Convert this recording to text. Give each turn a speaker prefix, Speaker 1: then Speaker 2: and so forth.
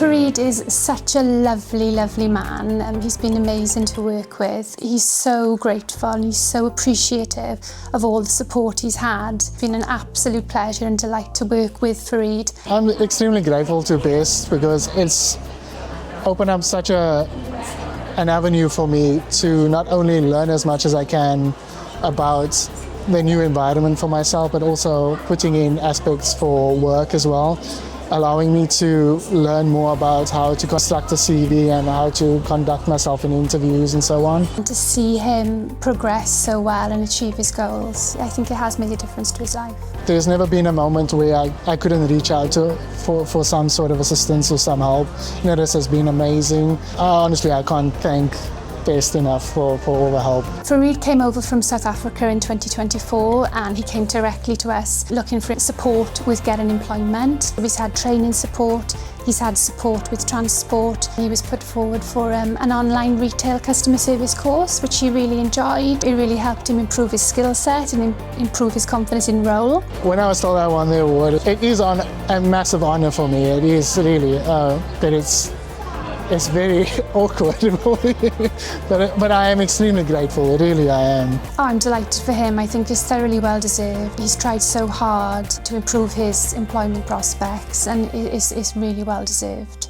Speaker 1: Fareed is such a lovely, lovely man, and he's been amazing to work with. He's so grateful and he's so appreciative of all the support he's had. It's been an absolute pleasure and delight to work with Fareed.
Speaker 2: I'm extremely grateful to B.E.S.T because it's opened up such an avenue for me to not only learn as much as I can about the new environment for myself, but also putting in aspects for work as well, allowing me to learn more about how to construct a CV and how to conduct myself in interviews and so on.
Speaker 1: And to see him progress so well and achieve his goals, I think it has made a difference to his life.
Speaker 2: There's never been a moment where I couldn't reach out for some sort of assistance or some help. This has been amazing. Honestly, I can't thank B.E.S.T enough for all the help.
Speaker 1: Fareed came over from South Africa in 2024 and he came directly to us looking for support with getting employment. He's had training support, he's had support with transport. He was put forward for an online retail customer service course, which he really enjoyed. It really helped him improve his skill set and improve his confidence in role.
Speaker 2: When I was told I won the award, it is a massive honor for me. It is really, but it's very awkward for me, but I am extremely grateful, really I am.
Speaker 1: Oh, I'm delighted for him. I think it's thoroughly well deserved. He's tried so hard to improve his employment prospects and it's really well deserved.